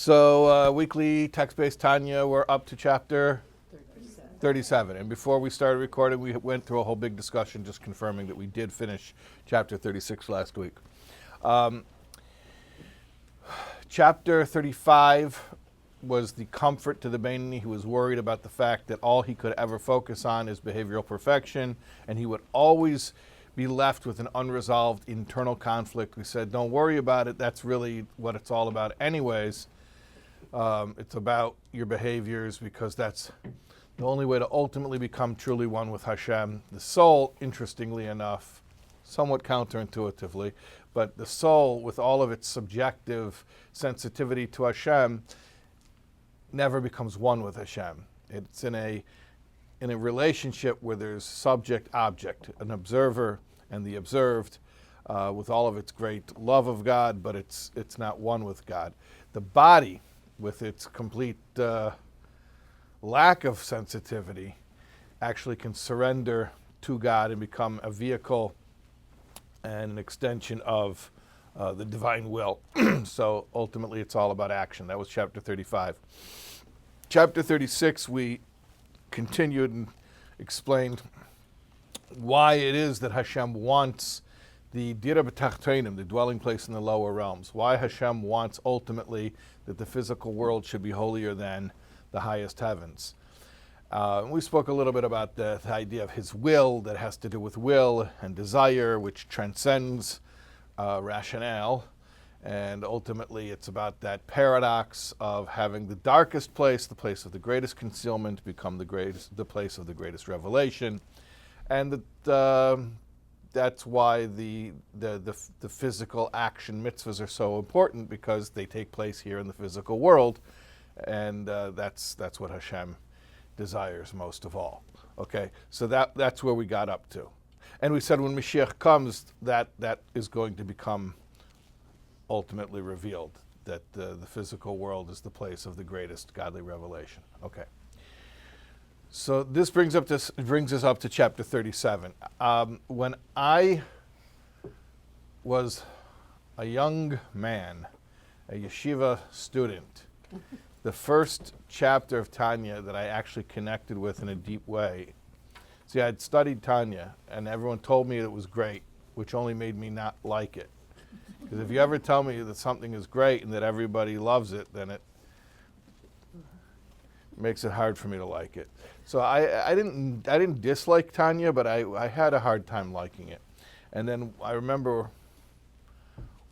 So weekly text-based Tanya, we're up to chapter 37. And before we started recording, we went through a whole big discussion just confirming that we did finish chapter 36 last week. Chapter 35 was the comfort to the Beinoni who was worried about the fact that all he could ever focus on is behavioral perfection, and he would always be left with an unresolved internal conflict. We said, don't worry about it. That's really what it's all about anyways. It's about your behaviors, because that's the only way to ultimately become truly one with Hashem. The soul, interestingly enough, somewhat counterintuitively, but the soul, with all of its subjective sensitivity to Hashem, never becomes one with Hashem. It's in a relationship where there's subject-object, an observer and the observed, with all of its great love of God, but it's not one with God. The body, with its complete lack of sensitivity, actually can surrender to God and become a vehicle and an extension of the divine will. So ultimately it's all about action. That was chapter 35. Chapter 36, we continued and explained why it is that Hashem wants the Dira B'Tachtonim, the dwelling place in the lower realms. Why Hashem wants ultimately that the physical world should be holier than the highest heavens. We spoke a little bit about the idea of his will that has to do with will and desire, which transcends rationale. And ultimately it's about that paradox of having the darkest place, the place of the greatest concealment, become the place of the greatest revelation. And that's why the physical action mitzvahs are so important, because they take place here in the physical world, and that's what Hashem desires most of all. Okay, so that's where we got up to, and we said when Mashiach comes, that is going to become ultimately revealed, that the physical world is the place of the greatest godly revelation. Okay. So this brings us up to chapter 37. When I was a young man, a yeshiva student, the first chapter of Tanya that I actually connected with in a deep way. See, I had studied Tanya, and everyone told me it was great, which only made me not like it. Because if you ever tell me that something is great and that everybody loves it, then it makes it hard for me to like it. So I didn't dislike Tanya, but I had a hard time liking it. And then I remember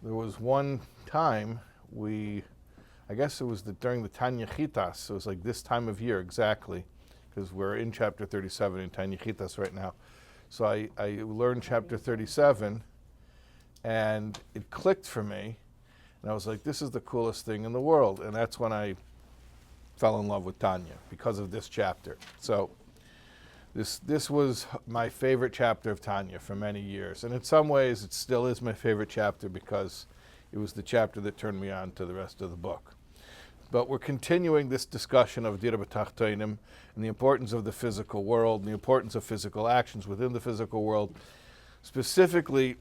there was one time I guess it was during the Tanya Chitas. It was like this time of year exactly, because we're in chapter 37 in Tanya Chitas right now. So I learned chapter 37, and it clicked for me, and I was like, this is the coolest thing in the world. And that's when I fell in love with Tanya, because of this chapter. So this was my favorite chapter of Tanya for many years. And in some ways, it still is my favorite chapter, because it was the chapter that turned me on to the rest of the book. But we're continuing this discussion of Dira B'Tachtonim and the importance of the physical world and the importance of physical actions within the physical world. Specifically,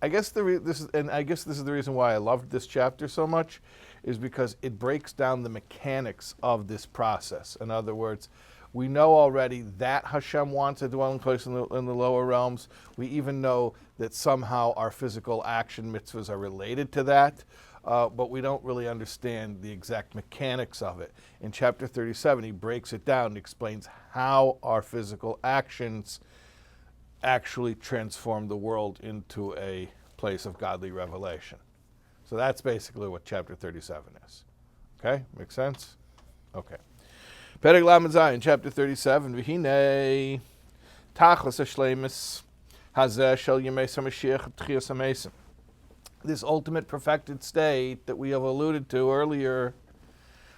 I guess this is the reason why I loved this chapter so much, is because it breaks down the mechanics of this process. In other words, we know already that Hashem wants a dwelling place in the lower realms. We even know that somehow our physical action mitzvahs are related to that, but we don't really understand the exact mechanics of it. In chapter 37, he breaks it down and explains how our physical actions actually transform the world into a place of godly revelation. So that's basically what chapter 37 is. Okay, makes sense? Okay. Perek Lamed Zayin, chapter 37. V'hinei tachlis hashleimus hazeh shel yemei HaMashiach tchias hamesim. This ultimate perfected state that we have alluded to earlier,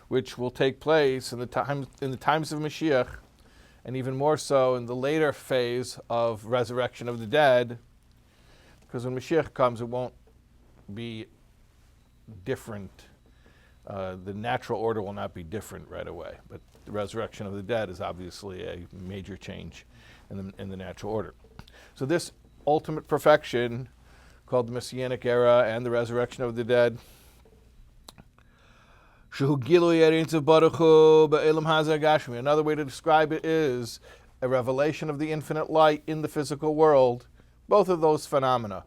which will take place in the times of Mashiach, and even more so in the later phase of resurrection of the dead, because when Mashiach comes, it won't be different. The natural order will not be different right away, but the resurrection of the dead is obviously a major change in the natural order. So this ultimate perfection, called the Messianic era and the resurrection of the dead, Shehu Gilui Ein Sof Baruch Hu Be'elam Hazeh Gashmi. Another way to describe it is a revelation of the infinite light in the physical world. Both of those phenomena.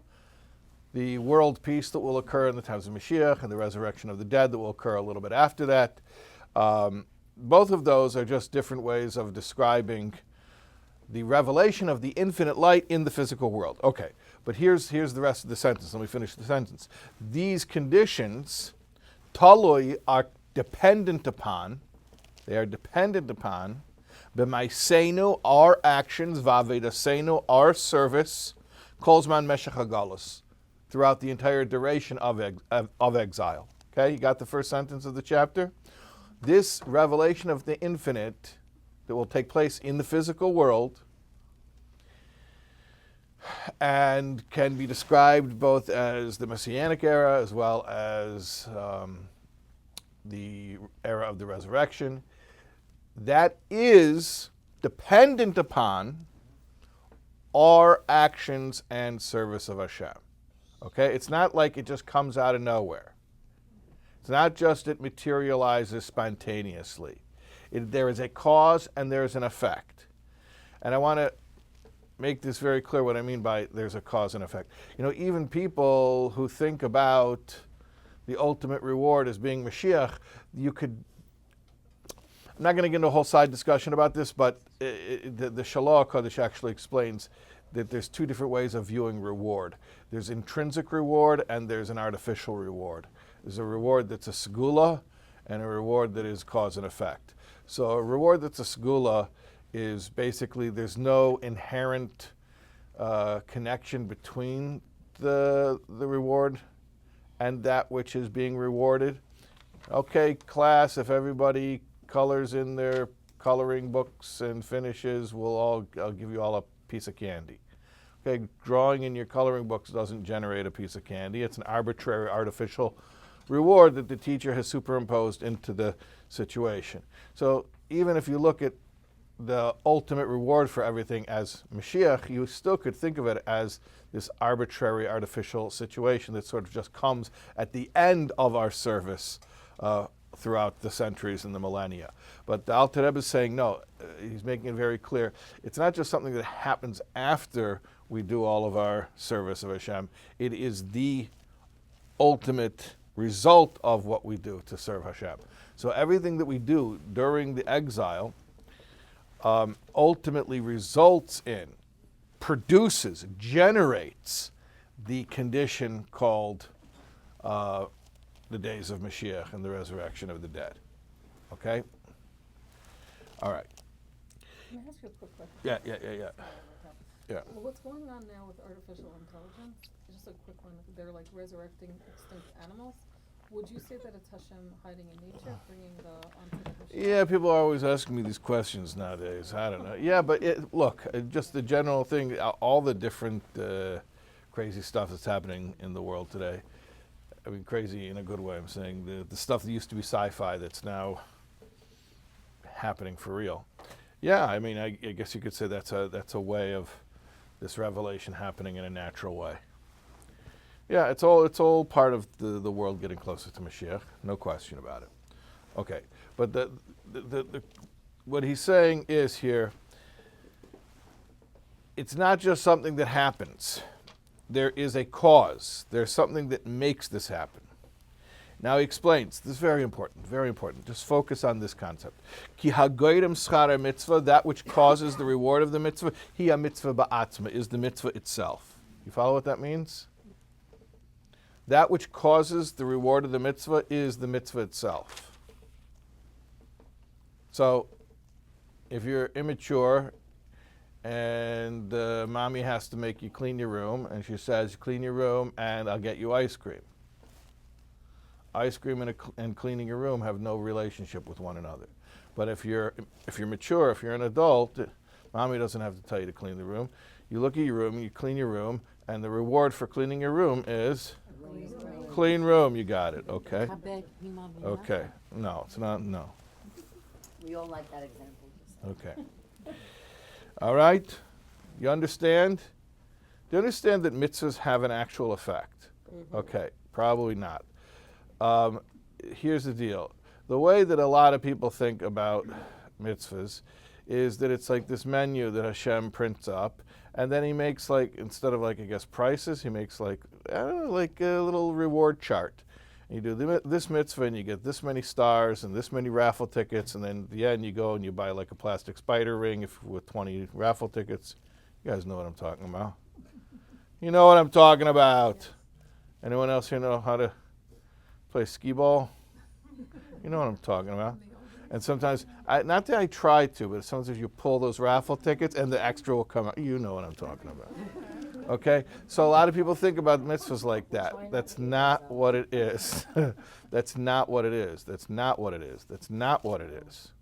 The world peace that will occur in the times of Mashiach and the resurrection of the dead that will occur a little bit after that. Both of those are just different ways of describing the revelation of the infinite light in the physical world. Okay, but here's the rest of the sentence. Let me finish the sentence. These conditions, taloi, are dependent upon, b'maisenu, our actions, v'avedasenu, our service, kolzman meshach hagalus, throughout the entire duration of exile. Okay, you got the first sentence of the chapter? This revelation of the infinite that will take place in the physical world and can be described both as the Messianic era as well as the era of the resurrection, that is dependent upon our actions and service of Hashem. Okay? It's not like it just comes out of nowhere. It's not just it materializes spontaneously. There is a cause and there is an effect. And I want to make this very clear what I mean by there's a cause and effect. You know, even people who think about the ultimate reward as being Mashiach, I'm not going to get into a whole side discussion about this, but the Shalom Kodesh actually explains that there's two different ways of viewing reward. There's intrinsic reward and there's an artificial reward. There's a reward that's a segula and a reward that is cause and effect. So a reward that's a segula is basically there's no inherent connection between the reward and that which is being rewarded. Okay, class, if everybody colors in their coloring books and finishes, I'll give you all a piece of candy. Okay, drawing in your coloring books doesn't generate a piece of candy. It's an arbitrary, artificial reward that the teacher has superimposed into the situation. So even if you look at the ultimate reward for everything as Mashiach, you still could think of it as this arbitrary, artificial situation that sort of just comes at the end of our service throughout the centuries and the millennia. But the Alter Rebbe is saying, no, he's making it very clear. It's not just something that happens after we do all of our service of Hashem. It is the ultimate result of what we do to serve Hashem. So everything that we do during the exile ultimately results in, produces, generates the condition called the days of Mashiach and the resurrection of the dead. Okay? All right. Can I ask you a quick question? Yeah. Well, what's going on now with artificial intelligence? Just a quick one. They're like resurrecting extinct animals. Would you say that it's Hashem hiding in nature, bringing onto the Hashem? Yeah, people are always asking me these questions nowadays. I don't know. Yeah, but look, just the general thing, all the different crazy stuff that's happening in the world today. I mean, crazy in a good way, I'm saying. The stuff that used to be sci-fi that's now happening for real. Yeah, I mean, I guess you could say that's a way of this revelation happening in a natural way. Yeah, it's all part of the world getting closer to Mashiach, no question about it. Okay, but the what he's saying is here, it's not just something that happens. There is a cause. There's something that makes this happen. Now he explains, this is very important, very important. Just focus on this concept. Ki hagoyrem schar mitzvah, that which causes the reward of the mitzvah, hi mitzvah ba'atzma, is the mitzvah itself. You follow what that means? That which causes the reward of the mitzvah is the mitzvah itself. So, if you're immature and mommy has to make you clean your room, and she says, clean your room and I'll get you ice cream. Ice cream and cleaning your room have no relationship with one another. But if you're mature, if you're an adult, mommy doesn't have to tell you to clean the room. You look at your room, you clean your room, and the reward for cleaning your room is clean room. You got it. Okay. Okay. No, it's not. No. We all like that example. Okay. All right. You understand? Do you understand that mitzvahs have an actual effect? Mm-hmm. Okay. Probably not. Here's the deal. The way that a lot of people think about mitzvahs is that it's like this menu that Hashem prints up, and then he makes like, instead of like, I guess, prices, he makes like, I don't know, like a little reward chart. And you do this mitzvah and you get this many stars and this many raffle tickets, and then at the end you go and you buy like a plastic spider ring with 20 raffle tickets. You guys know what I'm talking about. You know what I'm talking about. Anyone else here know how to play skee ball? You know what I'm talking about. And sometimes, not that I try to, but sometimes you pull those raffle tickets and the extra will come out. You know what I'm talking about. Okay? So a lot of people think about mitzvahs like that. That's not what it is. That's not what it is. That's not what it is. That's not what it is.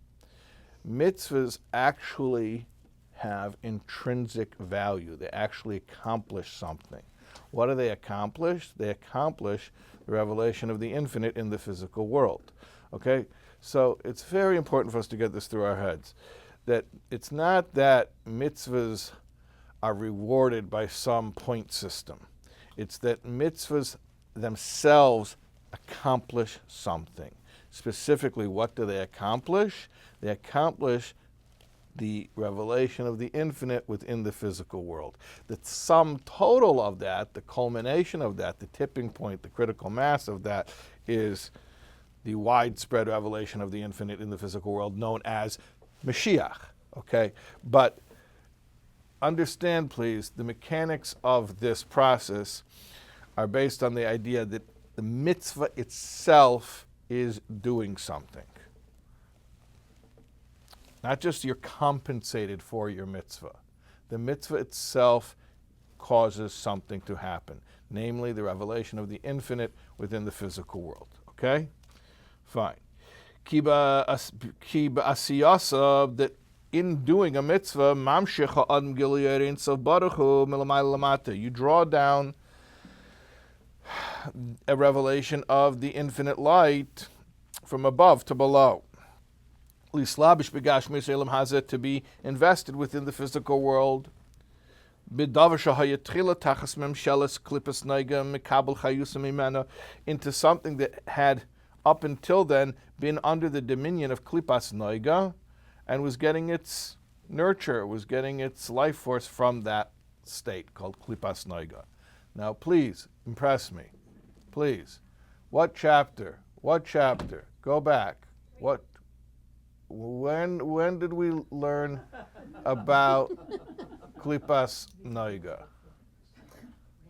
Mitzvahs actually have intrinsic value. They actually accomplish something. What do they accomplish? They accomplish the revelation of the infinite in the physical world. Okay? So it's very important for us to get this through our heads, that it's not that mitzvahs are rewarded by some point system. It's that mitzvahs themselves accomplish something. Specifically, what do they accomplish? They accomplish the revelation of the infinite within the physical world. The sum total of that, the culmination of that, the tipping point, the critical mass of that is the widespread revelation of the infinite in the physical world, known as Mashiach, okay? But understand, please, the mechanics of this process are based on the idea that the mitzvah itself is doing something. Not just you're compensated for your mitzvah. The mitzvah itself causes something to happen, namely the revelation of the infinite within the physical world, okay? Fine. Ki ba'asiyasa, that in doing a mitzvah, mamshech ha'adam gilui ein sof baruch hu milamayla lamata, you draw down a revelation of the infinite light from above to below. Lislabish begashmis elam hazeh, to be invested within the physical world. B'davar shahayatchila tachas memshelas klipas naiga mikabel chayusa mimena, into something that had up until then been under the dominion of klipas noiga and was getting its nurture, was getting its life force from that state called klipas noiga. Now please, impress me. Please. What chapter? What chapter? Go back. What? When did we learn about klipas noiga?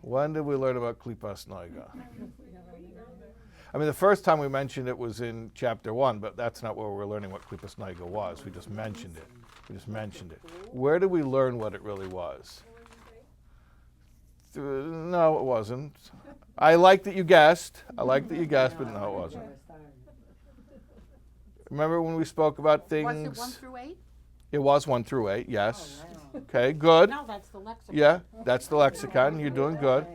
When did we learn about klipas noiga? I mean, the first time we mentioned it was in chapter 1, but that's not where we're learning what klipas noiga was. We just mentioned it. Where did we learn what it really was? No, it wasn't. I like that you guessed. But no, it wasn't. Remember when we spoke about things? Was it 1 through 8? It was 1 through 8, yes. Oh, wow. Okay, good. No, that's the lexicon. Yeah, that's the lexicon. You're doing good.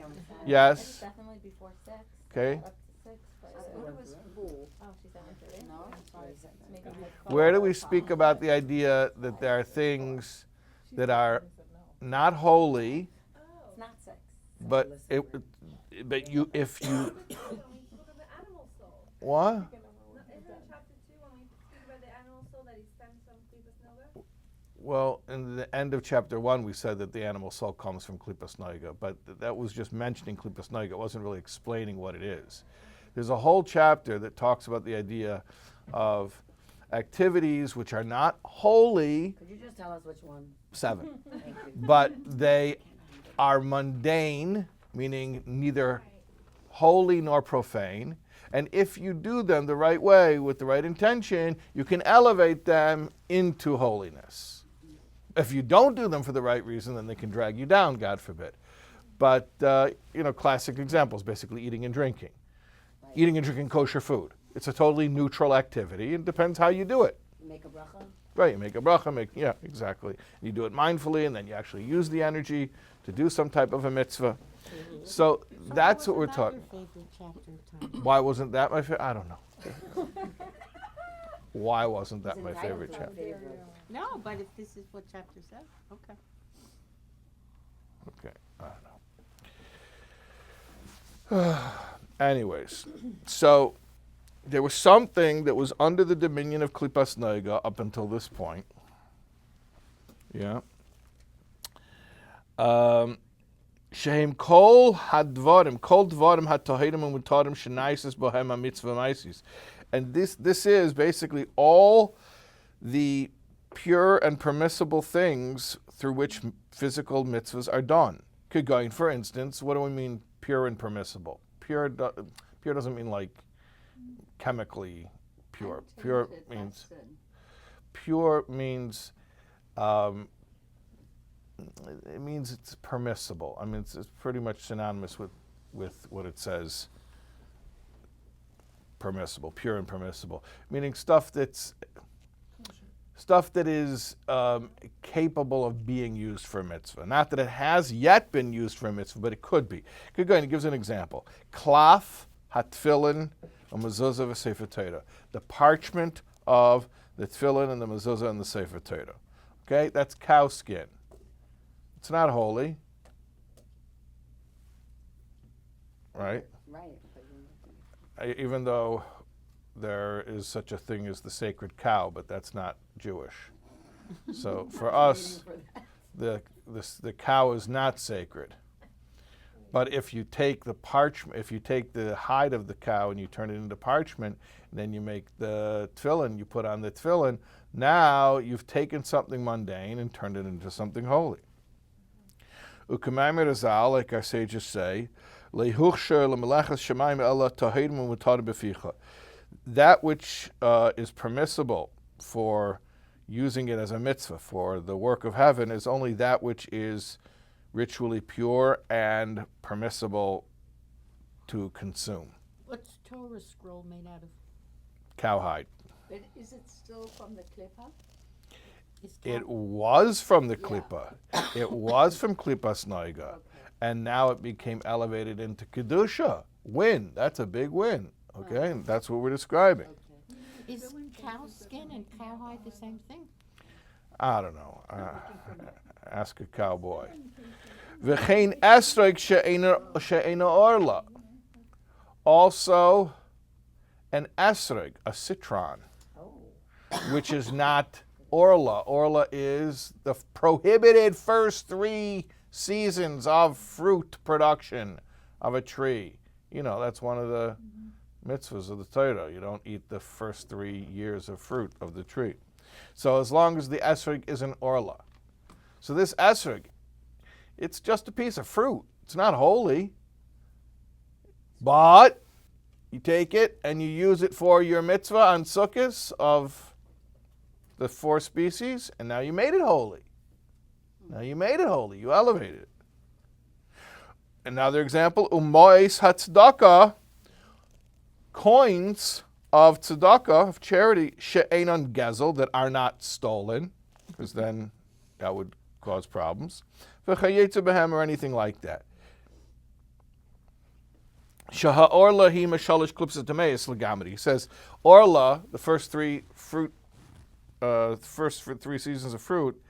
Yes. It's definitely before 6. Okay. Up to 6. But It was 4. oh, she's at 3. No, Where do we speak about the idea that there are things that are not holy, It's not 6. but you if you what? Isn't chapter 2 when we speak about the animal soul that he stems from klipas noga? Well, in the end of chapter 1, we said that the animal soul comes from klipas noiga, but that was just mentioning klipas noiga. It wasn't really explaining what it is. There's a whole chapter that talks about the idea of activities which are not holy. Could you just tell us which one? 7. Thank you. But they are mundane, meaning neither holy nor profane. And if you do them the right way, with the right intention, you can elevate them into holiness. If you don't do them for the right reason, then they can drag you down, God forbid. But, classic examples, basically eating and drinking. Right. Eating and drinking kosher food. It's a totally neutral activity. It depends how you do it. You make a bracha? Right, you make a bracha, yeah, exactly. You do it mindfully, and then you actually use the energy to do some type of a mitzvah. So that's what we're talking. Why wasn't that my favorite? I don't know. Why wasn't that my favorite chapter? No, but if this is what chapter says, okay. Okay, I don't know. Anyways, so there was something that was under the dominion of Klipas Noiga up until this point. Yeah. Shehem kol hadvarim, kol dvarim hatohidim and mutarim shenaisis bohem mitzvah maisis. And this is basically all the pure and permissible things through which physical mitzvahs are done. Going, for instance, what do we mean pure and permissible? Pure doesn't mean like chemically pure. Pure means it means it's permissible. I mean, it's pretty much synonymous with what it says. Permissible, pure and permissible, meaning stuff that is capable of being used for a mitzvah. Not that it has yet been used for a mitzvah, but it could be. Good going. It gives an example. Klaf hatfilin a mezuzah v'sefer Torah. The parchment of the tefillin and the mezuzah and the sefer Torah. Okay, that's cow skin. It's not holy, right? Right. Even though there is such a thing as the sacred cow, but that's not Jewish. So for us, the cow is not sacred. But if you take the parchment, if you take the hide of the cow and you turn it into parchment, and then you make the tefillin, you put on the tefillin, now you've taken something mundane and turned it into something holy. U'k'maimir azal, like our sages say, lehuchsher lemelechas shemayim ela tahirim u'mutar b'ficha. That which is permissible for using it as a mitzvah for the work of heaven is only that which is ritually pure and permissible to consume. What's Torah scroll made out of? Cowhide. But is it still from the klippa? It was from the klippa. It was from Klippas Noiga. And now it became elevated into Kedusha. Win. That's a big win. Okay? And that's what we're describing. Is cow skin and cowhide the same thing? I don't know. Ask a cowboy. V'chein esrog she'ena orla. Also, an esrog, a citron, which is not orla. Orla is the prohibited first 3 seasons of fruit production of a tree. You know, that's one of the mitzvahs of the Torah. You don't eat the first 3 years of fruit of the tree. So as long as the esrog is an orla. So this esrog, it's just a piece of fruit. It's not holy. But you take it and you use it for your mitzvah on Sukkot of the 4 species, and now you made it holy. Now you made it holy. You elevated it. Another example, umois hatzdaka, coins of tzedakah, of charity, she'enon gezel, that are not stolen, because then that would cause problems. V'chayetze behem, or anything like that. Shaha'orla hi mashalish klipsa tameis legamri. He says, orla, the first 3 fruit, first 3 seasons of fruit,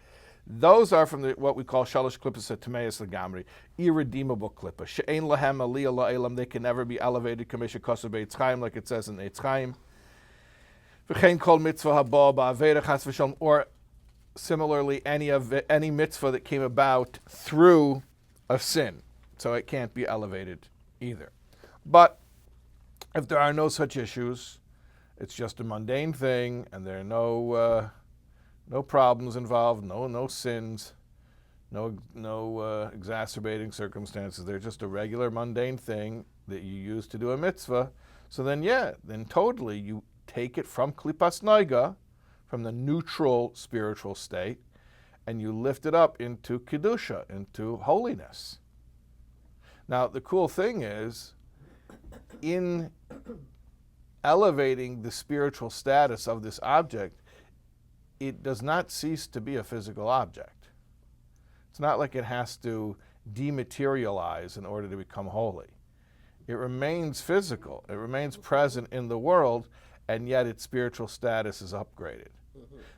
those are from what we call shalish klipsa tameis legamri, irredeemable klippa. She'ein lahem aliyah la'elam, they can never be elevated, kamisha kosav be'etz chaim, like it says in Eitz Chaim. V'chein kol mitzvah haba ba'avera chas v'shalom, or similarly, any mitzvah that came about through a sin. So it can't be elevated either. But if there are no such issues, it's just a mundane thing, and there are no problems involved, no sins, no exacerbating circumstances. They're just a regular mundane thing that you use to do a mitzvah. So then totally you take it from Klippas Noiga, from the neutral spiritual state, and you lift it up into Kedusha, into holiness. Now, the cool thing is, in elevating the spiritual status of this object, it does not cease to be a physical object. It's not like it has to dematerialize in order to become holy. It remains physical. It remains present in the world, and yet its spiritual status is upgraded.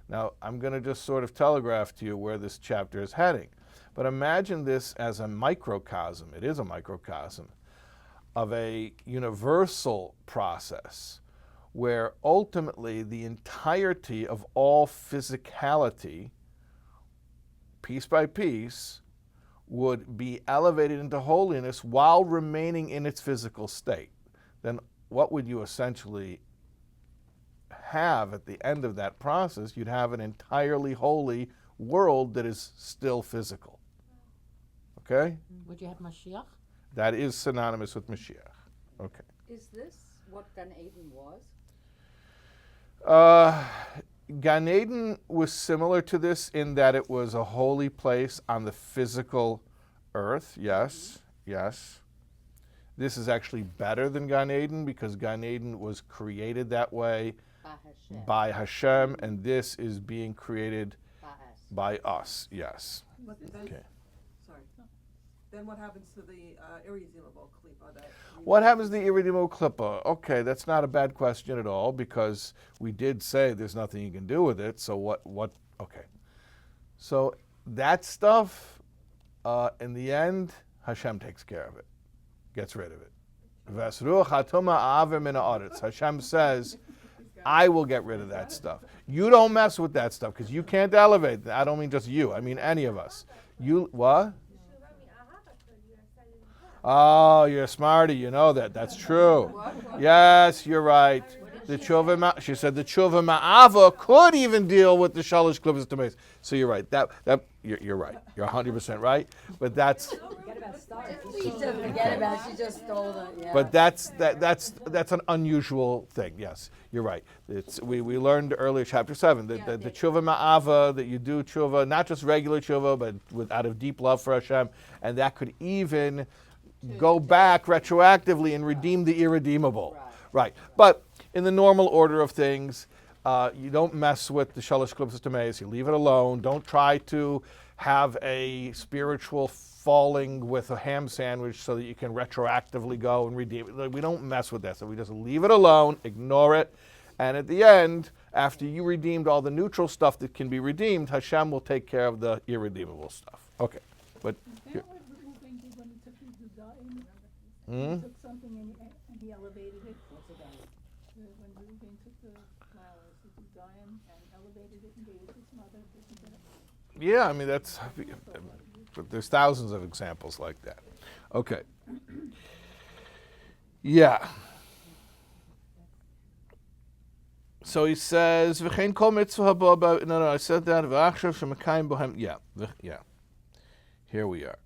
Now, I'm going to just sort of telegraph to you where this chapter is heading. But imagine this as a microcosm. It is a microcosm of a universal process where ultimately the entirety of all physicality, piece by piece, would be elevated into holiness while remaining in its physical state. Then what would you essentially have at the end of that process? You'd have an entirely holy world that is still physical. Okay? Would you have Mashiach? That is synonymous with Mashiach. Okay. Is this what Gan Eden was? Gan Eden was similar to this in that it was a holy place on the physical earth. Yes, yes. This is actually better than Gan Eden because Gan Eden was created that way by Hashem, and this is being created by us. Yes. But then, Okay. sorry. Then what happens to the irredeemable klipa? What happens to the irredeemable klippa? Okay, that's not a bad question at all because we did say there's nothing you can do with it. So what? Okay. So that stuff, in the end, Hashem takes care of it, gets rid of it. Vesruach hatuma ave min haaretz. Hashem says, I will get rid of that stuff. You don't mess with that stuff because you can't elevate. I don't mean just you. I mean any of us. You what? Oh, you're smarty. You know that. That's true. Yes, you're right. The tshuva, she said the tshuva ma'ava could even deal with the shalosh klippas tumeis. So you're right. You're right. You're 100% right. But that's. Forget about stars. Forget about. She just stole the. Yeah. But that's an unusual thing. Yes, you're right. We learned earlier, chapter 7, the tshuva ma'ava, that you do tshuva, not just regular tshuva, but out of deep love for Hashem, and that could even go back retroactively and redeem the irredeemable. Right. But in the normal order of things, you don't mess with the shalosh klippas tumeis. You leave it alone. Don't try to have a spiritual falling with a ham sandwich so that you can retroactively go and redeem it. We don't mess with that. So we just leave it alone, ignore it, and at the end, after you redeemed all the neutral stuff that can be redeemed, Hashem will take care of the irredeemable stuff. Okay. But Is that what Reuben did when he took the Dudaim? He took something and he elevated it. What's it done? When Reuben took the flowers, the Dudaim, and elevated it and gave it to his mother, did he get it? yeah, I mean that's. But there's thousands of examples like that. Okay. Yeah. So he says, "V'chein kol mitzvah haba ba." No, I said that. V'achshav shemekayim bohem. Yeah. Here we are.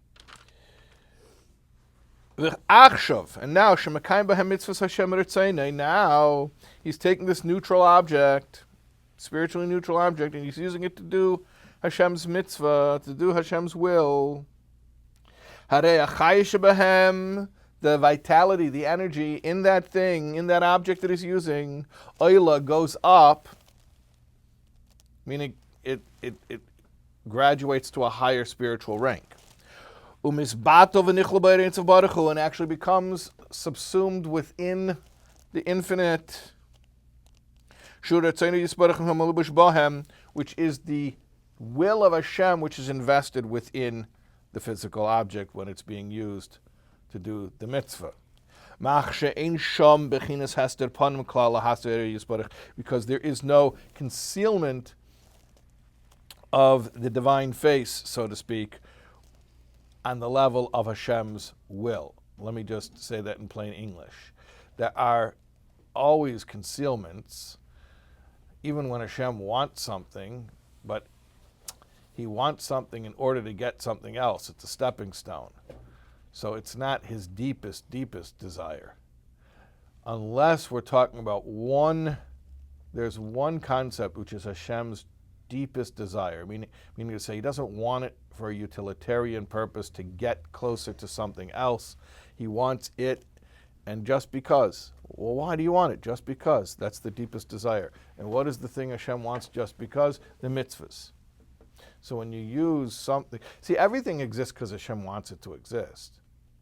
V'achshav, and now shemekayim bohem mitzvahs Hashem eretzaynei. Now he's taking this neutral object, spiritually neutral object, and he's using it to do Hashem's mitzvah, to do Hashem's will. Harei achayish behem, the vitality, the energy in that thing, in that object that he's using, oila goes up, meaning it graduates to a higher spiritual rank. Umisbato v'nichlo b'eretz baruch hu, and actually becomes subsumed within the infinite. Shuretzenu yisbarach hamalubush bohem, which is the will of Hashem, which is invested within the physical object when it's being used to do the mitzvah. Because there is no concealment of the divine face, so to speak, on the level of Hashem's will. Let me just say that in plain English. There are always concealments, even when Hashem wants something, but he wants something in order to get something else. It's a stepping stone. So it's not his deepest desire. Unless we're talking about there's one concept which is Hashem's deepest desire. Meaning to say he doesn't want it for a utilitarian purpose to get closer to something else. He wants it, and just because. Well, why do you want it? Just because. That's the deepest desire. And what is the thing Hashem wants just because? The mitzvahs. So when you use something, see, everything exists because Hashem wants it to exist.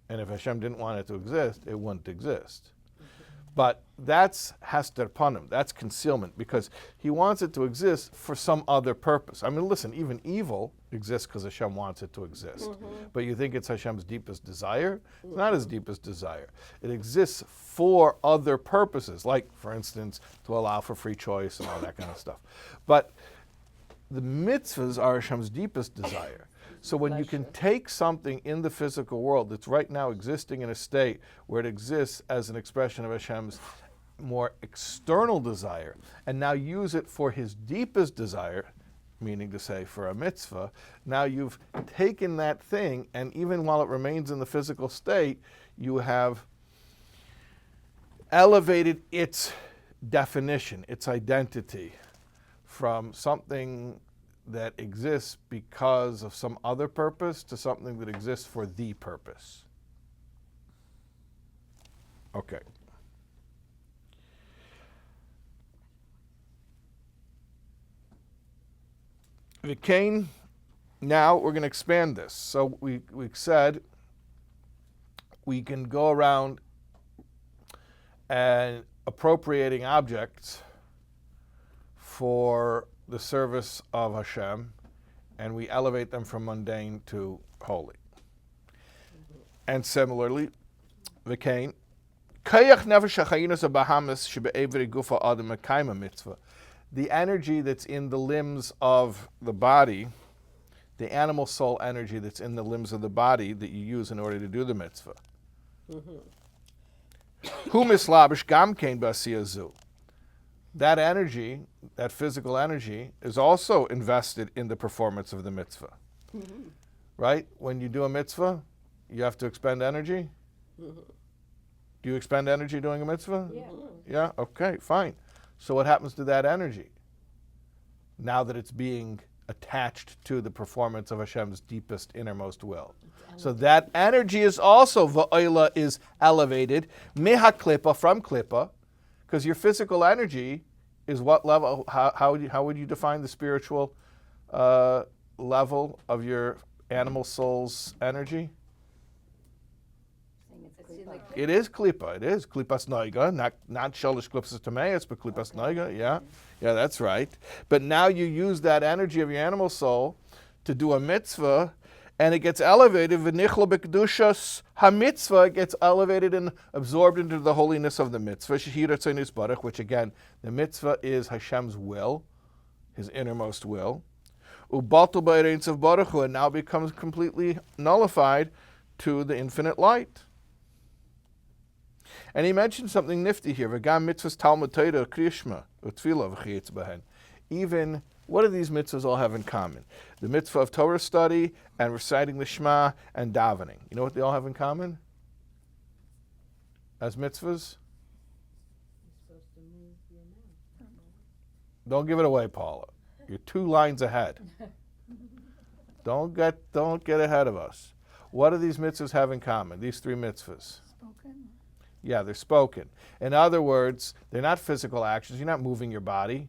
And if Hashem didn't want it to exist, it wouldn't exist. But that's hester panim, that's concealment, because he wants it to exist for some other purpose. I mean, listen, even evil exists because Hashem wants it to exist. But you think it's Hashem's deepest desire? It's not his deepest desire. It exists for other purposes, like, for instance, to allow for free choice and all that kind of stuff. But the mitzvahs are Hashem's deepest desire. So when you can take something in the physical world that's right now existing in a state where it exists as an expression of Hashem's more external desire, and now use it for his deepest desire, meaning to say for a mitzvah, now you've taken that thing, and even while it remains in the physical state, you have elevated its definition, its identity, from something that exists because of some other purpose to something that exists for the purpose. Okay. V'kein, now we're going to expand this. So we said we can go around and appropriating objects for the service of Hashem, and we elevate them from mundane to holy. And similarly, v'kein, kayach nefesh hachayinus habahamis shebe'evri gufa adam mekayma mitzvah. The energy that's in the limbs of the body, the animal soul energy that's in the limbs of the body that you use in order to do the mitzvah. Hu mislabish gam kein b'asiyazu. That energy, that physical energy, is also invested in the performance of the mitzvah. Right? When you do a mitzvah, you have to expend energy. Do you expend energy doing a mitzvah? Yeah. Yeah? Okay, fine. So what happens to that energy now that it's being attached to the performance of Hashem's deepest, innermost will? So that energy is also, va'oila, is elevated, meha klippa, from klippa, because your physical energy is what level, how would you define the spiritual level of your animal soul's energy? It is klipa. It is klipas noiga, not shalish klipas tameis, but klipas noiga. Yeah, that's right. But now you use that energy of your animal soul to do a mitzvah, and it gets elevated. V'nichlo b'kedushas ha-mitzvah, gets elevated and absorbed into the holiness of the mitzvah. Shehir tzeinus barach, which again, the mitzvah is Hashem's will, His innermost will. Ubaltu b'ereins of baruch hu, and now becomes completely nullified to the infinite light. And he mentioned something nifty here. V'gam mitzvahs Talmud Torah, Kriyishma, Utfilah v'chiyetz b'hen. Even, what do these mitzvahs all have in common? The mitzvah of Torah study and reciting the Shema and davening. You know what they all have in common? As mitzvahs? Don't give it away, Paula. You're 2 lines ahead. Don't get ahead of us. What do these mitzvahs have in common? These 3 mitzvahs. Spoken. Yeah, they're spoken. In other words, they're not physical actions. You're not moving your body.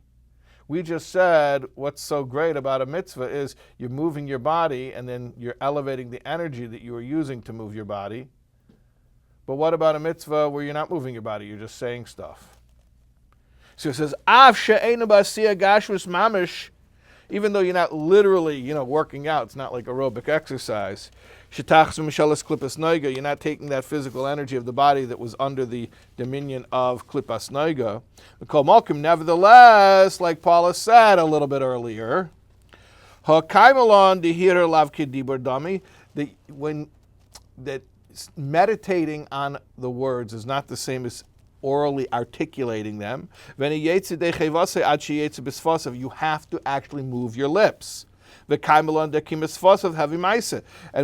We just said what's so great about a mitzvah is you're moving your body and then you're elevating the energy that you were using to move your body. But what about a mitzvah where you're not moving your body, you're just saying stuff? So it says, Av she'einu b'asiyah gashmus mamish, even though you're not literally, working out, it's not like aerobic exercise. Shetachzu mishalas klipas noiga, you're not taking that physical energy of the body that was under the dominion of klipas noiga. Kol malkim, nevertheless, like Paula said a little bit earlier, ha'kaimalon dihir lav kidibur dami, that meditating on the words is not the same as orally articulating them. You have to actually move your lips. And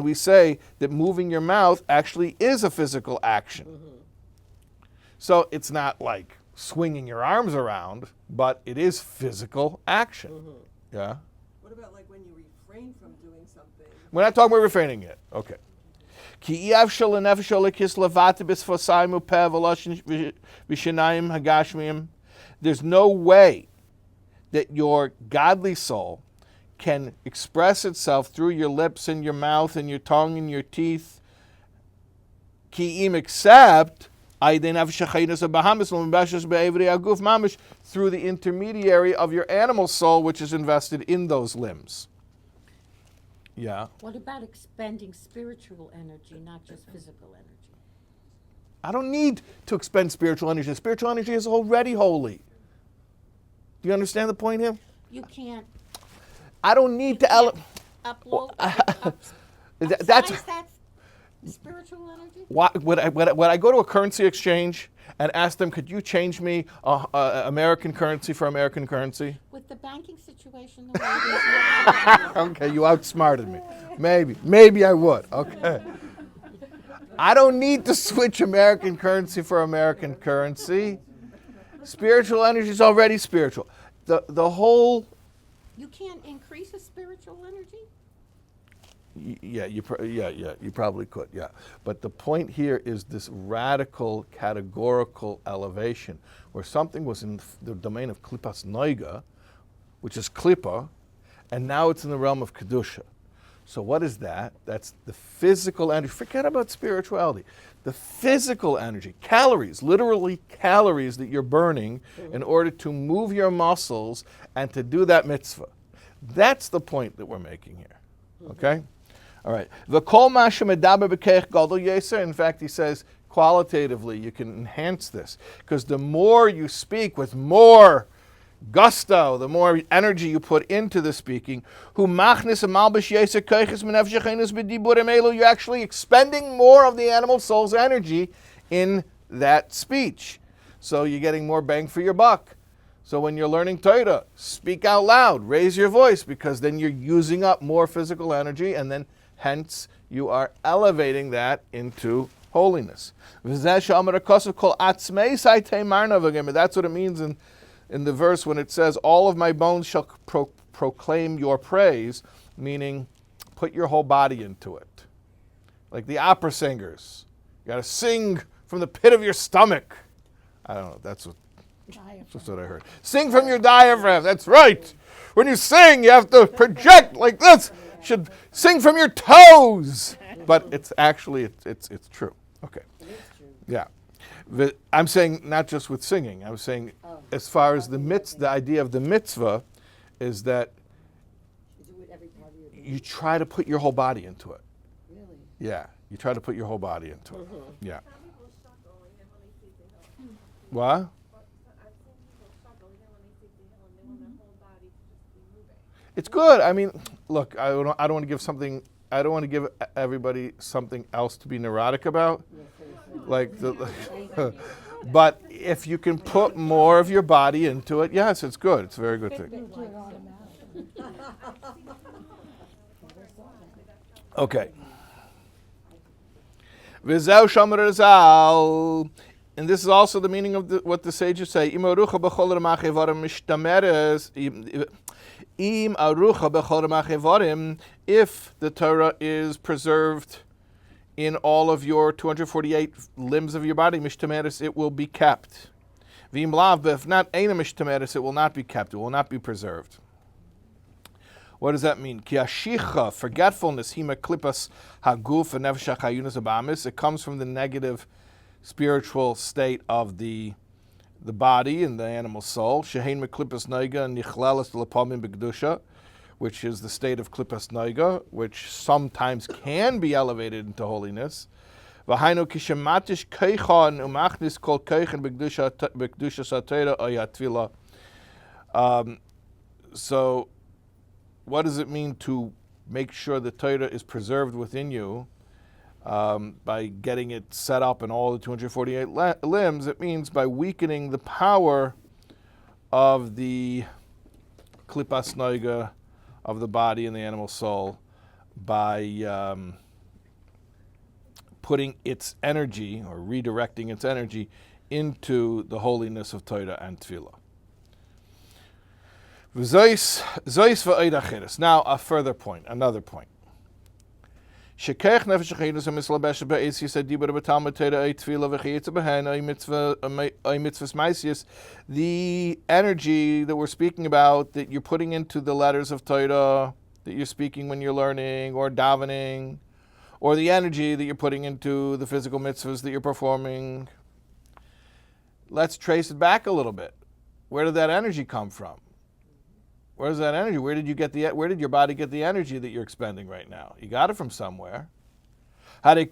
we say that moving your mouth actually is a physical action. So it's not like swinging your arms around, but it is physical action. Yeah? What about like when you refrain from doing something? We're not talking about refraining yet. Okay. There's no way that your godly soul can express itself through your lips and your mouth and your tongue and your teeth, except through the intermediary of your animal soul, which is invested in those limbs. Yeah. What about expending spiritual energy, not just physical energy? I don't need to expend spiritual energy. Spiritual energy is already holy. Do you understand the point here? You can't I don't need to upload, that's upsize that spiritual energy? when I go to a currency exchange and ask them, could you change me American currency for American currency? With the banking situation the way it is now, Okay, you outsmarted me. Maybe I would. Okay. I don't need to switch American currency for American currency. Spiritual energy is already spiritual. The whole you can't increase a spiritual energy? you probably could, yeah. But the point here is this radical categorical elevation, where something was in the domain of klippas noiga, which is klippa, and now it's in the realm of kedusha. So what is that? That's the physical energy. Forget about spirituality. The physical energy, calories, literally calories that you're burning in order to move your muscles and to do that mitzvah. That's the point that we're making here. Okay? All right. In fact, he says qualitatively you can enhance this, because the more you speak with more gusto, the more energy you put into the speaking, you're actually expending more of the animal soul's energy in that speech. So you're getting more bang for your buck. So when you're learning Torah, speak out loud, raise your voice, because then you're using up more physical energy, and then hence you are elevating that into holiness. That's what it means in the verse when it says, all of my bones shall proclaim your praise, meaning put your whole body into it. Like the opera singers. You got to sing from the pit of your stomach. I don't know, that's what I heard. Sing from your diaphragm, that's right. When you sing, you have to project like this. You should sing from your toes. But it's actually, it's true. Okay. Yeah. I'm saying not just with singing. I'm saying as far as the idea of the mitzvah is that you try to put your whole body into it. Really? Yeah, you try to put your whole body into it. Yeah. Some people struggle even when they see Tehillim. What? I've seen people struggle even when they see Tehillim. They want their whole body to just be moving. It's good. I mean, look, I don't want to give everybody something else to be neurotic about. But if you can put more of your body into it, yes, it's good. It's a very good thing. Okay. V'zeu shomer Rizal. And this is also the meaning of what the sages say. Im arucha b'chol ramach evarim mishtameres. Im arucha b'chol ramach evarim. If the Torah is preserved in all of your 248 limbs of your body, mishtameres, it will be kept. V'im lav, but if not, eina mishtameres, it will not be kept. It will not be preserved. What does that mean? Ki ashicha, forgetfulness, hima klippas haguf and nefesh hachayunas abamis. It comes from the negative spiritual state of the body and the animal soul. Shehein meklippas noiga and nichlalas lapamim begdusha, which is the state of klippas noiga, which sometimes can be elevated into holiness. V'hainu kishematish keichan umachnis kol keichan begdusha satera ayatvila. So, what does it mean to make sure the Torah is preserved within you by getting it set up in all the 248 limbs? It means by weakening the power of the klippas noiga of the body and the animal soul by putting its energy or redirecting its energy into the holiness of Torah and Tefillah. Now, a further point, another point. The energy that we're speaking about, that you're putting into the letters of Torah, that you're speaking when you're learning or davening, or the energy that you're putting into the physical mitzvahs that you're performing, let's trace it back a little bit. Where did that energy come from? Where's that energy? Where did your body get the energy that you're expending right now? You got it from somewhere. Your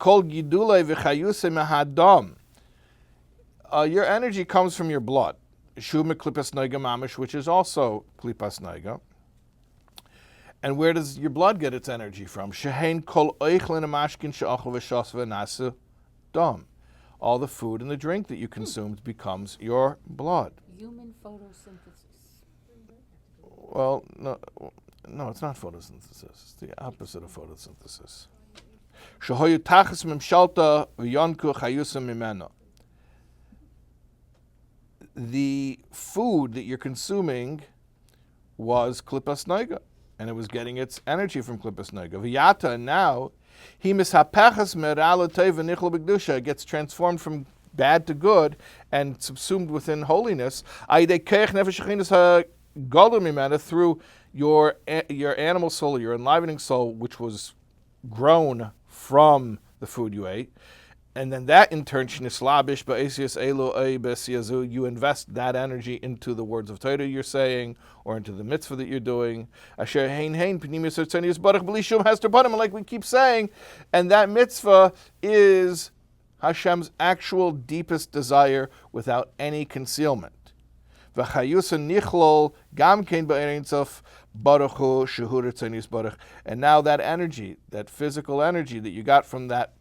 energy comes from your blood, which is also klipas noiga. And where does your blood get its energy from? All the food and the drink that you consumed becomes your blood. Human photosynthesis. Well, no, it's not photosynthesis. It's the opposite of photosynthesis. The food that you're consuming was klipas noiga, and it was getting its energy from klipas noiga. V'yata, and now, it gets transformed from bad to good and subsumed within holiness through your animal soul, your enlivening soul, which was grown from the food you ate. And then that in turn, you invest that energy into the words of Torah you're saying, or into the mitzvah that you're doing. And like we keep saying, and that mitzvah is Hashem's actual deepest desire without any concealment. And now that energy, that physical energy that you got from that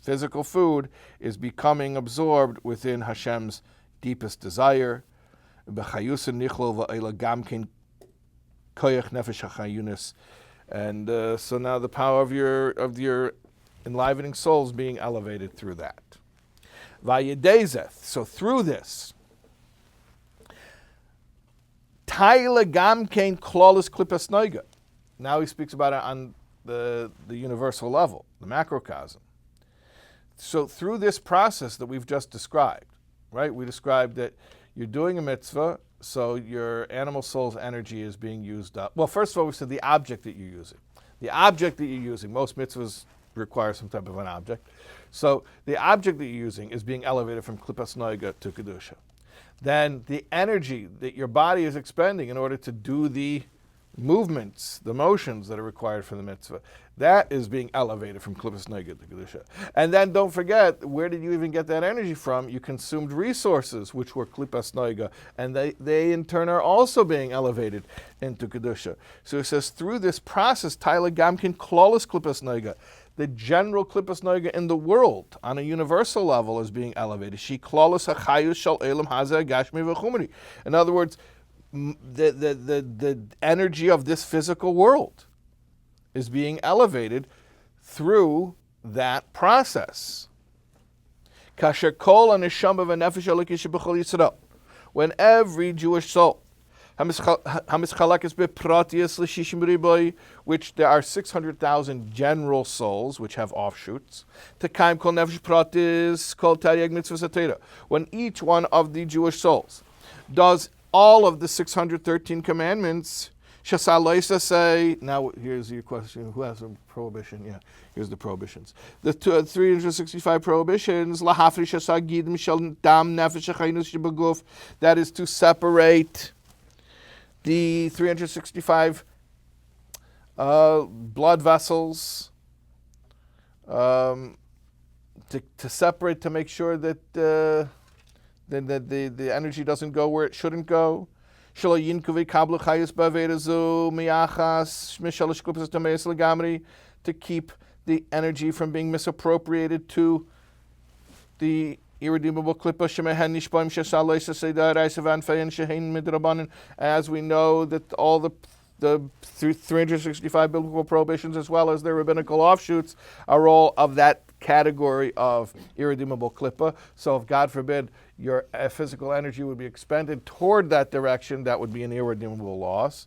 physical food, is becoming absorbed within Hashem's deepest desire. And so now the power of your enlivening soul is being elevated through that. So through this, now he speaks about it on the universal level, the macrocosm. So through this process that we've just described, right? We described that you're doing a mitzvah, so your animal soul's energy is being used up. Well, first of all, we said the object that you're using. The object that you're using, most mitzvahs require some type of an object. So the object that you're using is being elevated from klipas noiga to kedusha. Then the energy that your body is expending in order to do the movements, the motions that are required for the mitzvah, that is being elevated from klipas noiga to kedusha. And then don't forget, where did you even get that energy from? You consumed resources which were klipas noiga, and they in turn are also being elevated into kedusha. So it says through this process, Taila Gamkin Klolis klipas noiga, the general klipas noiga in the world on a universal level is being elevated. She klolis hachayus shal elam hazeh gashmi v'chumri. In other words, the energy of this physical world is being elevated through that process. Kasher kol haneshama v'nefesh elokish b'chol Yisrael, when every Jewish soul, which there are 600,000 general souls which have offshoots, when each one of the Jewish souls does all of the 613 commandments, say, now here's your question, who has a prohibition? Yeah, here's the prohibitions. The 365 prohibitions, that is to separate the 365 blood vessels, to separate, to make sure that the energy doesn't go where it shouldn't go. To keep the energy from being misappropriated to the irredeemable klippa. As we know that all the 365 biblical prohibitions, as well as their rabbinical offshoots, are all of that category of irredeemable klippa. So if, God forbid, your physical energy would be expended toward that direction, that would be an irredeemable loss.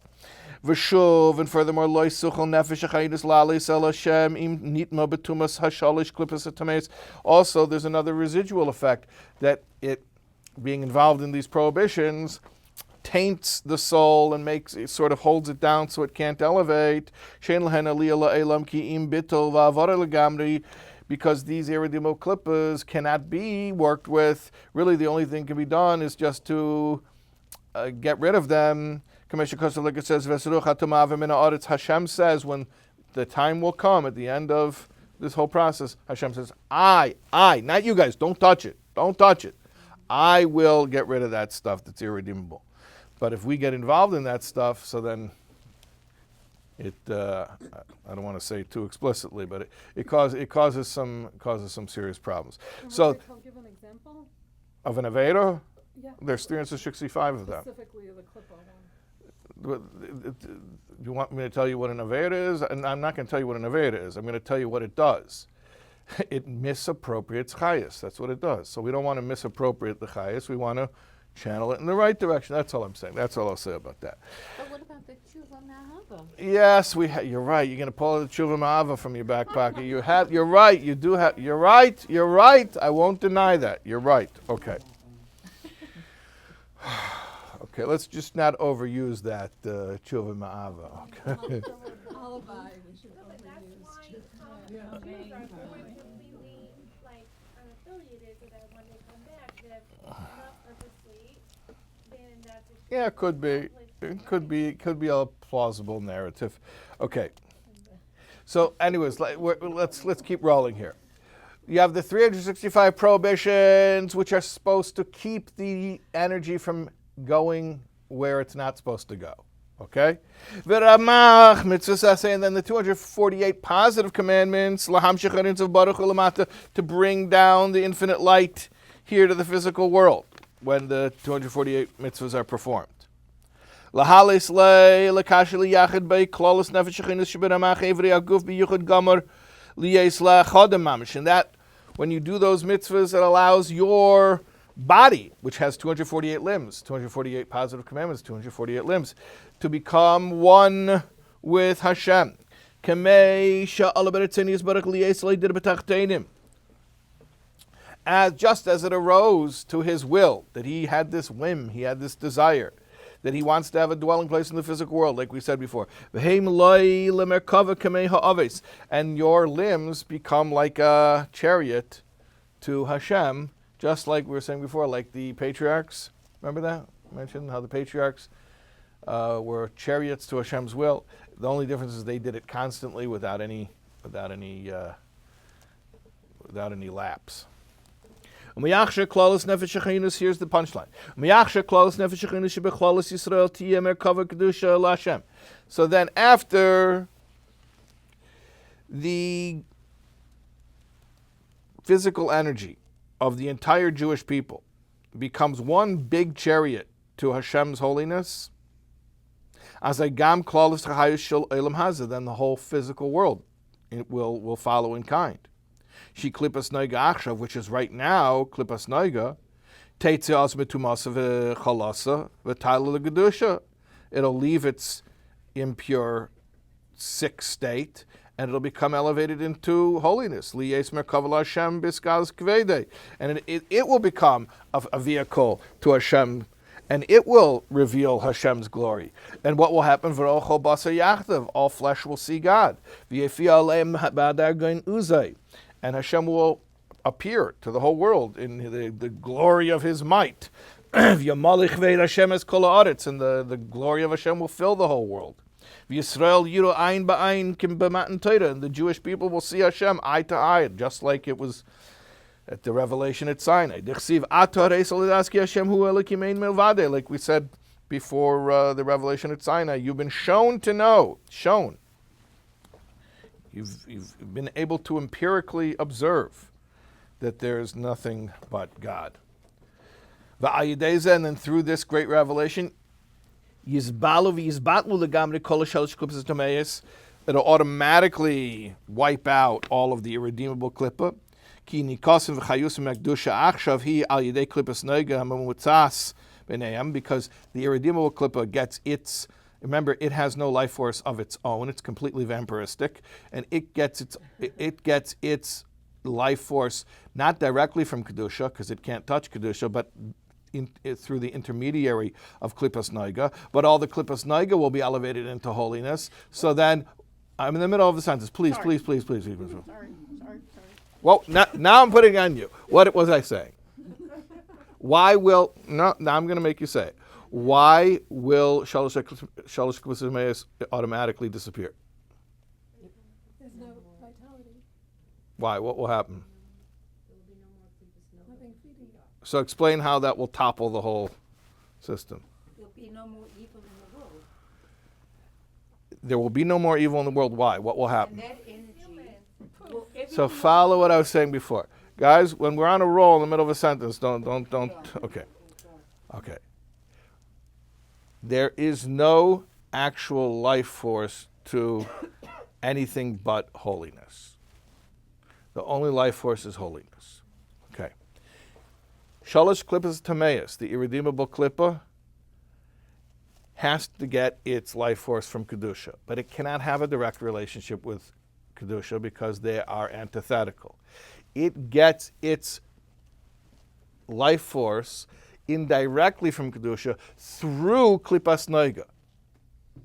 V'shuv, and furthermore, lo yisuchel nefesh hachayinus la'alis el Hashem im nitma betumas hashalish klippas atameis. Also, there's another residual effect, that it being involved in these prohibitions taints the soul and it sort of holds it down so it can't elevate. Shein lehen aliyah la'elam ki im bittul va'avara legamri because these irredeemable klippas cannot be worked with. Really, the only thing can be done is just to get rid of them. Like it says, Hashem says when the time will come at the end of this whole process, Hashem says, I, not you guys, don't touch it. I will get rid of that stuff that's irredeemable. But if we get involved in that stuff, so then it, I don't want to say it too explicitly, but it causes some serious problems. So, I'll give an example. Of an Aveda, Yeah. there's 365 of them. Specifically the clipper one. You want me to tell you what an Aveda is? And I'm not going to tell you what an Aveda is. I'm going to tell you what it does. It misappropriates chayas. That's what it does. So we don't want to misappropriate the chayas. We want to channel it in the right direction. That's all I'm saying. That's all I'll say about that. But what about the tshuva ma'ava? Yes, you're right. You're going to pull the tshuva ma'ava from your back pocket. You're right. You do have. You're right. I won't deny that. You're right. Okay. Okay, let's just not overuse that tshuva ma'ava. Okay. Alibi, we should No, but that's overuse. why Jews are completely like unaffiliated, so that when they come back, they have not purposely been in that situation. Yeah, it could be. It could be a plausible narrative. Okay. So, anyways, let's keep rolling here. You have the 365 prohibitions, which are supposed to keep the energy from going where it's not supposed to go. Okay? V'ramach mitzvahs, and then the 248 positive commandments, to bring down the infinite light here to the physical world when the 248 mitzvahs are performed. Lahalis le lakash liyachid bei klolos nefesh shechinus sheberamach evri aguf biyuchad gamar liyes lachodem mamish. And that, when you do those mitzvahs, it allows your body, which has 248 limbs, 248 positive commandments, 248 limbs, to become one with Hashem. As just as it arose to his will, that he had this whim, he had this desire, that he wants to have a dwelling place in the physical world, like we said before. And your limbs become like a chariot to Hashem, just like we were saying before, like the patriarchs. Remember that? I mentioned how the patriarchs were chariots to Hashem's will. The only difference is they did it constantly without any lapse. Here's the punchline. So then after the physical energy of the entire Jewish people becomes one big chariot to Hashem's holiness, then the whole physical world will follow in kind. She klipas noiga achshav, which is right now klipas noiga, teitzeas metumasa v'chalasa v'tayla l'gedusha. It'll leave its impure, sick state, and it'll become elevated into holiness. Liyes merkav Hashem biskaz kvede, and it will become a vehicle to Hashem, and it will reveal Hashem's glory. And what will happen? V'rochol basa yachdav, all flesh will see God. V'yefi aleim ba'adar goin uzay. And Hashem will appear to the whole world in the glory of His might. And the glory of Hashem will fill the whole world. And the Jewish people will see Hashem eye to eye, just like it was at the revelation at Sinai. Like we said before the revelation at Sinai, you've been shown to know, shown. You've been able to empirically observe that there is nothing but God. And then through this great revelation, it'll automatically wipe out all of the irredeemable klippa. Because the irredeemable klippa gets its, remember, it has no life force of its own. It's completely vampiristic, and it gets its life force not directly from kedusha, because it can't touch kedusha, but through the intermediary of klippas noiga. But all the klippas noiga will be elevated into holiness. So then, I'm in the middle of the sentence. Please. Sorry. Well, now I'm putting it on you. What was I saying? Why will, no, now I'm going to make you say it. Why will Shalosh Klippas Tameis automatically disappear? There's no vitality, Why? What will happen? nothing feeding. So explain how that will topple the whole system. There'll be no more evil in the world. There will be no more evil in the world. Why? What will happen? And that energy will So follow what I was saying before. Guys, when we're on a roll in the middle of a sentence, don't, okay. Okay. There is no actual life force to anything but holiness. The only life force is holiness. Okay. Shalosh Klippas Tameis, the irredeemable klippa, has to get its life force from Kedusha, but it cannot have a direct relationship with Kedusha because they are antithetical. It gets its life force indirectly from Kedusha through Klippas Noiga.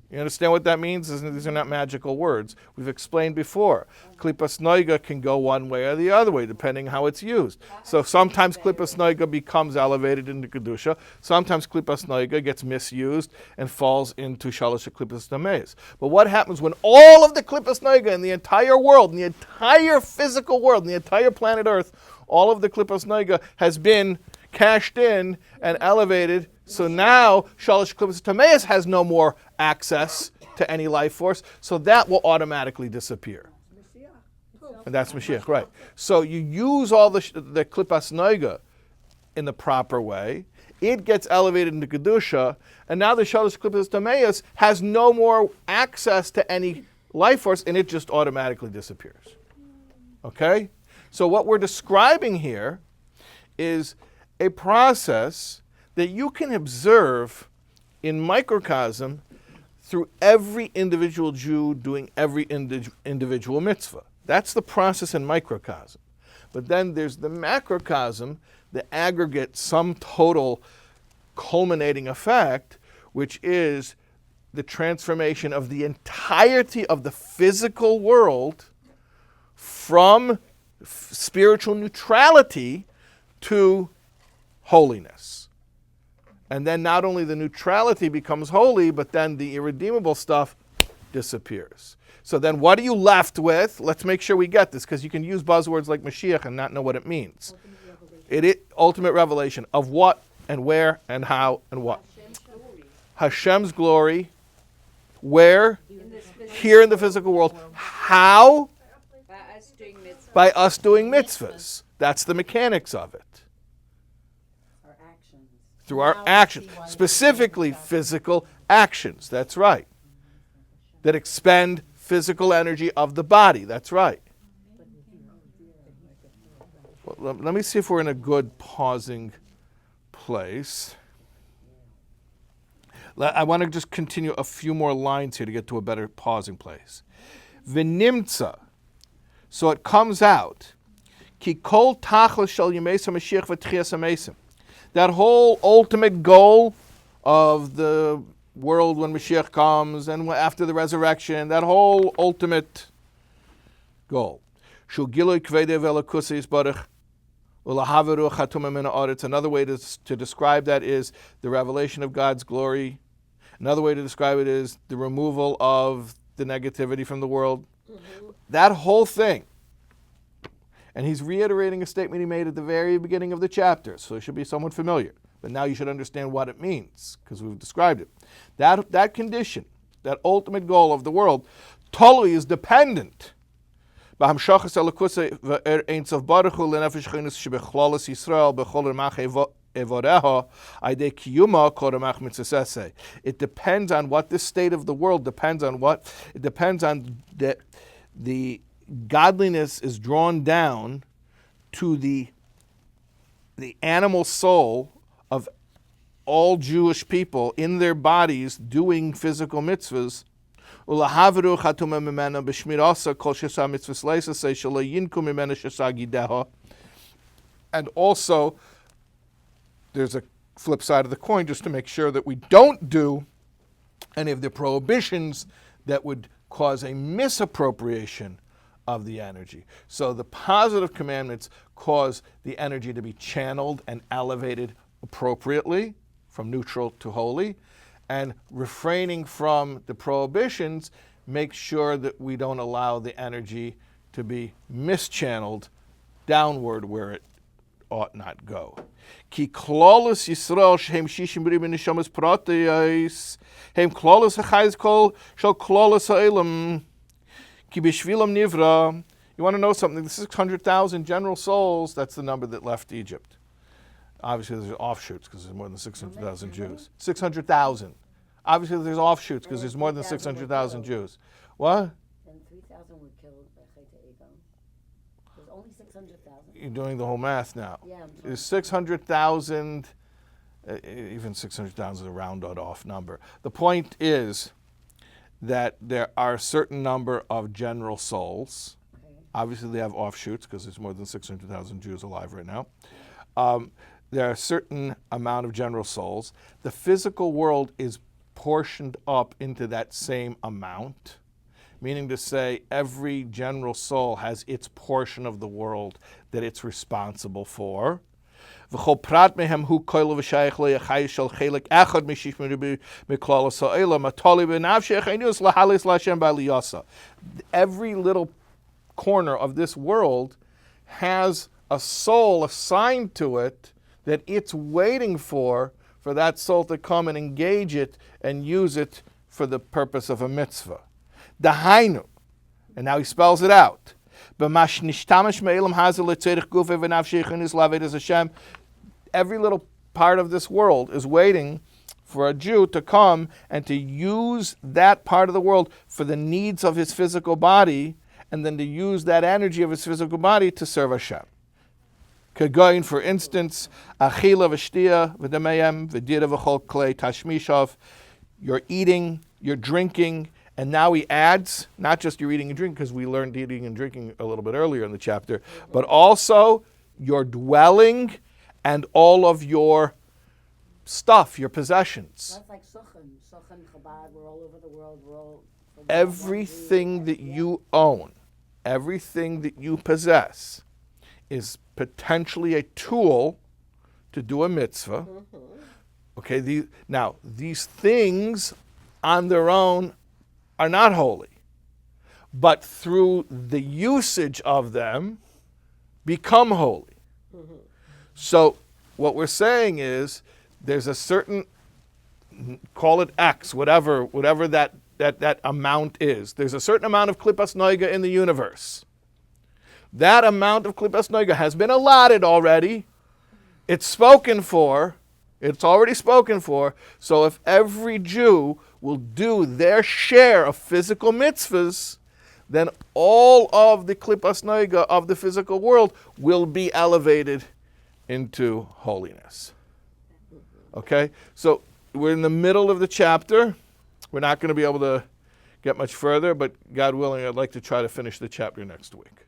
You understand what that means? These are not magical words. We've explained before. Klippas Noiga can go one way or the other way, depending how it's used. So sometimes Klippas Noiga becomes elevated into Kedusha. Sometimes Klippas Noiga gets misused and falls into Shalosh Klippas Tameis. But what happens when all of the Klippas Noiga in the entire world, in the entire physical world, in the entire planet Earth, all of the Klippas Noiga has been cashed in and elevated? So now Shalosh Klippas Tameis has no more access to any life force, so that will automatically disappear. And that's Mashiach, right. So you use all the Klippas Noiga in the proper way, it gets elevated into Kedusha, and now the Shalosh Klippas Tameis has no more access to any life force, and it just automatically disappears. Okay? So what we're describing here is a process that you can observe in microcosm through every individual Jew doing every individual mitzvah. That's the process in microcosm. But then there's the macrocosm, the aggregate, sum total, culminating effect, which is the transformation of the entirety of the physical world from spiritual neutrality to holiness. And then not only the neutrality becomes holy, but then the irredeemable stuff disappears. So then what are you left with? Let's make sure we get this, because you can use buzzwords like Mashiach and not know what it means. Ultimate revelation of what and where and how and what. Hashem's glory. Where? Here in the physical world. How? By us doing mitzvahs. That's the mechanics of it. Through our actions, specifically physical actions. That's right. That expend physical energy of the body. That's right. Well, let me see if we're in a good pausing place. I want to just continue a few more lines here to get to a better pausing place. V'nimtza. So it comes out. Ki kol tachlis shel yemei Mashiach v'tchias hamesim. That whole ultimate goal of the world when Mashiach comes and after the resurrection, that whole ultimate goal. Another way to describe that is the revelation of God's glory. Another way to describe it is the removal of the negativity from the world. Mm-hmm. That whole thing. And he's reiterating a statement he made at the very beginning of the chapter, so it should be somewhat familiar. But now you should understand what it means, because we've described it. That condition, that ultimate goal of the world, totally is dependent. It depends on what this state of the world depends on what? It depends on the godliness is drawn down to the animal soul of all Jewish people in their bodies doing physical mitzvahs. And also, there's a flip side of the coin just to make sure that we don't do any of the prohibitions that would cause a misappropriation of the energy. So the positive commandments cause the energy to be channeled and elevated appropriately from neutral to holy, and refraining from the prohibitions makes sure that we don't allow the energy to be mischanneled downward where it ought not go. Ki klolos Yisrael shehem shishim b'rim neshamas proteyos hem klolos hachayz kol shel klolos ha'elam ki b'shvilam nivra. You want to know something? The 600,000 general souls, that's the number that left Egypt. Obviously, there's offshoots because there's more than 600,000 Jews. 600,000. Obviously, there's offshoots because there's more than 600,000 Jews. What? Then 3,000 were killed by Chayta Edom. There's only 600,000. You're doing the whole math now. Yeah, I'm trying. There's 600,000, even 600,000 is a rounded off number. The point is that there are a certain number of general souls. Okay. Obviously, they have offshoots because there's more than 600,000 Jews alive right now. There are a certain amount of general souls. The physical world is portioned up into that same amount, meaning to say every general soul has its portion of the world that it's responsible for. V'chol prat mehem hu koil v'shayich le'achai shel chelik echad mishish miklal ha'olam atoli v'nafshech einus lahalis l'Hashem b'aliyasa. Every little corner of this world has a soul assigned to it that it's waiting for that soul to come and engage it and use it for the purpose of a mitzvah. Dahainu, and now he spells it out. Every little part of this world is waiting for a Jew to come and to use that part of the world for the needs of his physical body, and then to use that energy of his physical body to serve Hashem. Kagoyin, for instance, achila v'shtia v'demayem v'dira v'chol klei tashmishav. You're eating, you're drinking, and now he adds, not just you're eating and drinking, because we learned eating and drinking a little bit earlier in the chapter, but also your dwelling and all of your stuff, your possessions. That's like Suchan, Chabad, we're all over the world, we're all... Everything that you own, everything that you possess is potentially a tool to do a mitzvah. Okay, these things on their own are not holy, but through the usage of them become holy. So what we're saying is there's a certain, call it X, whatever that amount is. There's a certain amount of klippas noiga in the universe. That amount of klippas noiga has been allotted already. It's spoken for. It's already spoken for. So if every Jew will do their share of physical mitzvahs, then all of the klippas noiga of the physical world will be elevated into holiness. Okay? So we're in the middle of the chapter. We're not going to be able to get much further, but God willing, I'd like to try to finish the chapter next week.